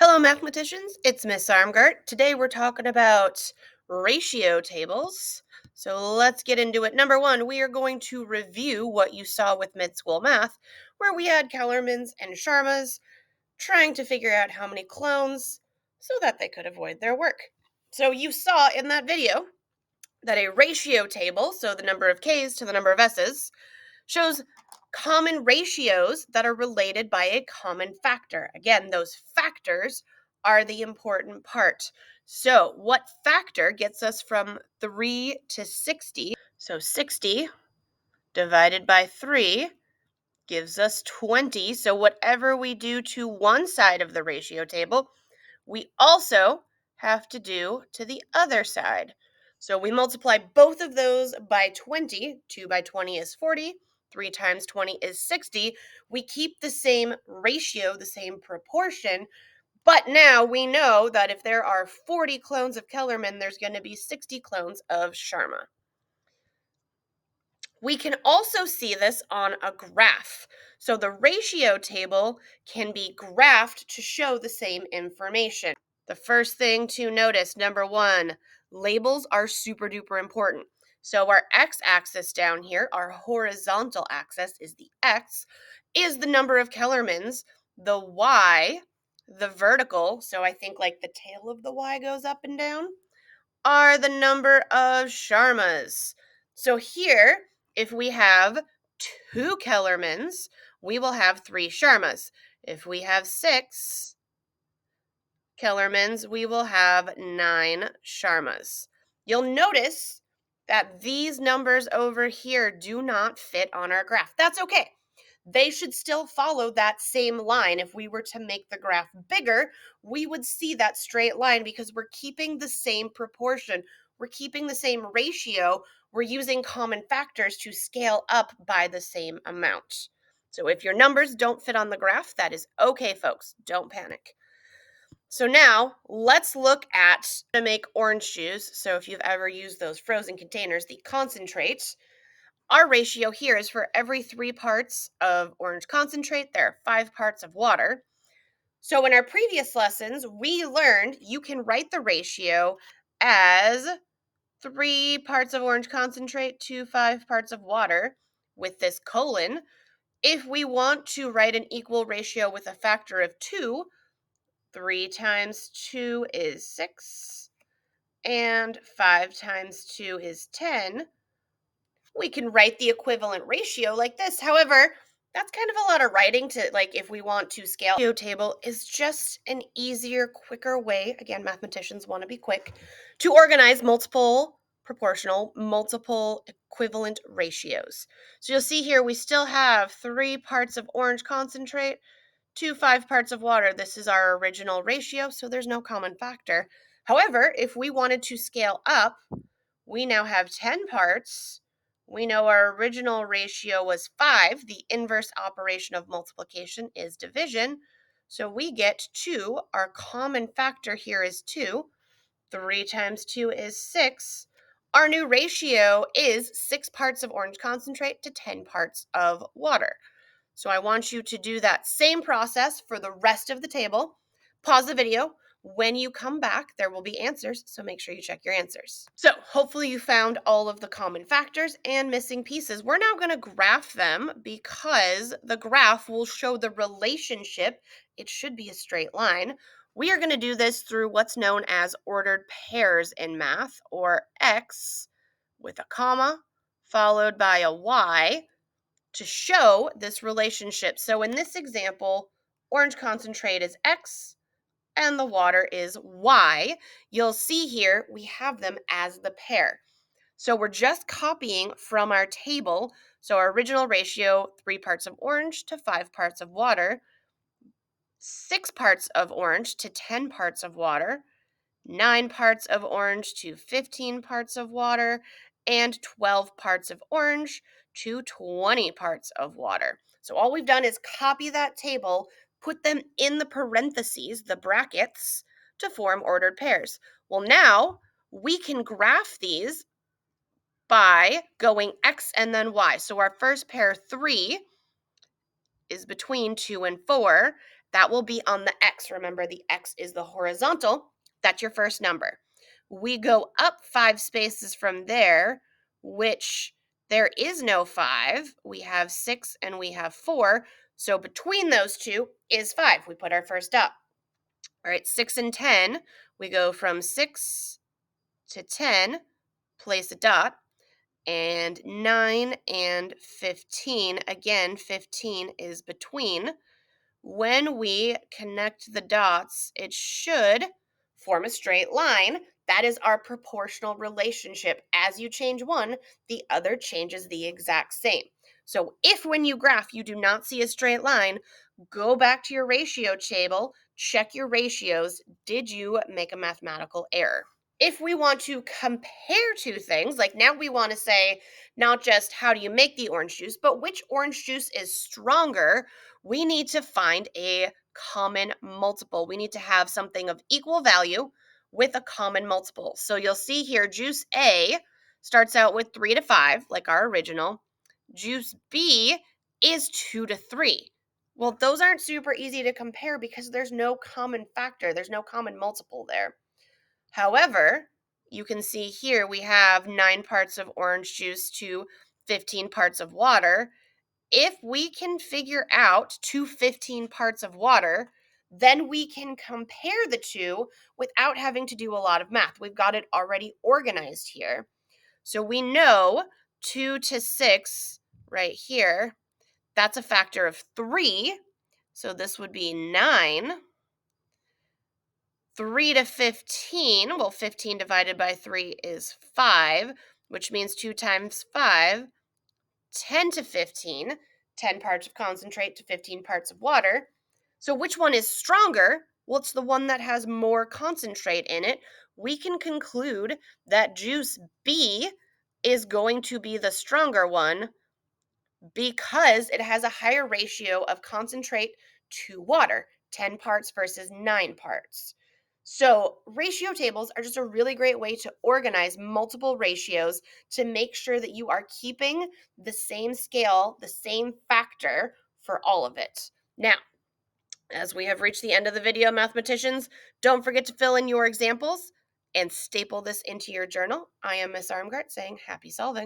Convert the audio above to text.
Hello, mathematicians. It's Miss Armgart. Today we're talking about ratio tables. So let's get into it. Number one, we are going to review what you saw with mid-school math, where we had Kellermans and Sharmas trying to figure out how many clones so that they could avoid their work. So you saw in that video that a ratio table, so the number of K's to the number of S's, shows common ratios that are related by a common factor. Again, those factors are the important part. So, what factor gets us from 3 to 60? So, 60 divided by 3 gives us 20. So, whatever we do to one side of the ratio table, we also have to do to the other side. So we multiply both of those by 20. 2 by 20 is 40. 3 times 20 is 60. We keep the same ratio, the same proportion, but now we know that if there are 40 clones of Kellerman, there's going to be 60 clones of Sharma. We can also see this on a graph. So the ratio table can be graphed to show the same information. The first thing to notice, number one, labels are super duper important. So our x-axis down here, our horizontal axis is the x, is the number of Kellermans. The y, the vertical, so I think like the tail of the y goes up and down, are the number of Sharmas. So here, if we have 2 Kellermans, we will have 3 Sharmas. If we have 6 Kellermans, we will have 9 Sharmas. You'll notice that these numbers over here do not fit on our graph. That's okay. They should still follow that same line. If we were to make the graph bigger, we would see that straight line because we're keeping the same proportion. We're keeping the same ratio. We're using common factors to scale up by the same amount. So if your numbers don't fit on the graph, that is okay, folks. Don't panic. So now let's look at to make orange juice. So if you've ever used those frozen containers, the concentrate, our ratio here is for every 3 parts of orange concentrate, there are 5 parts of water. So in our previous lessons, we learned you can write the ratio as 3 parts of orange concentrate to 5 parts of water with this colon. If we want to write an equal ratio with a factor of 2, 3 times 2 is 6, and 5 times 2 is 10. We can write the equivalent ratio like this. However, that's kind of a lot of writing to, like, if we want to scale. Ratio table is just an easier, quicker way, again, mathematicians want to be quick, to organize multiple proportional, multiple equivalent ratios. So you'll see here we still have 3 parts of orange concentrate to 5 parts of water. This is our original ratio, so there's no common factor. However, if we wanted to scale up, we now have 10 parts. We know our original ratio was 5. The inverse operation of multiplication is division. So we get 2. Our common factor here is 2. 3 times 2 is 6. Our new ratio is 6 parts of orange concentrate to 10 parts of water. So I want you to do that same process for the rest of the table. Pause the video. When you come back, there will be answers, so make sure you check your answers. So hopefully you found all of the common factors and missing pieces. We're now going to graph them because the graph will show the relationship. It should be a straight line. We are going to do this through what's known as ordered pairs in math, or X with a comma followed by a Y, to show this relationship. So in this example, orange concentrate is X and the water is Y. You'll see here we have them as the pair. So we're just copying from our table. So our original ratio, 3 parts of orange to 5 parts of water, 6 parts of orange to 10 parts of water, 9 parts of orange to 15 parts of water, and 12 parts of orange to 20 parts of water. So all we've done is copy that table, put them in the parentheses, the brackets, to form ordered pairs. Well, now we can graph these by going X and then Y. So our first pair, 3, is between 2 and 4, That will be on the X. Remember, the X is the horizontal. That's your first number. We go up 5 spaces from there, which there is no 5. We have 6 and we have 4. So between those two is 5. We put our first up. All right, 6 and 10. We go from 6 to 10, place a dot. And 9 and 15, again, 15 is between. When we connect the dots, it should form a straight line. That is our proportional relationship. As you change one, the other changes the exact same. So if when you graph you do not see a straight line, go back to your ratio table, check your ratios. Did you make a mathematical error? If we want to compare two things, like now we want to say not just how do you make the orange juice, but which orange juice is stronger, we need to find a common multiple. We need to have something of equal value with a common multiple. So you'll see here juice A starts out with 3 to 5, like our original. Juice B is 2 to 3. Well, those aren't super easy to compare because there's no common factor, there's no common multiple there. However, you can see here we have 9 parts of orange juice to 15 parts of water. If we can figure out 15 parts of water, then we can compare the two without having to do a lot of math. We've got it already organized here. So we know 2 to 6 right here, that's a factor of 3. So this would be 9. 3 to 15, well, 15 divided by 3 is 5, which means 2 times 5, 10 to 15, 10 parts of concentrate to 15 parts of water. So which one is stronger? Well, it's the one that has more concentrate in it. We can conclude that juice B is going to be the stronger one because it has a higher ratio of concentrate to water, 10 parts versus 9 parts. So, ratio tables are just a really great way to organize multiple ratios to make sure that you are keeping the same scale, the same factor for all of it. Now, as we have reached the end of the video, mathematicians, don't forget to fill in your examples and staple this into your journal. I am Miss Armgart saying happy solving.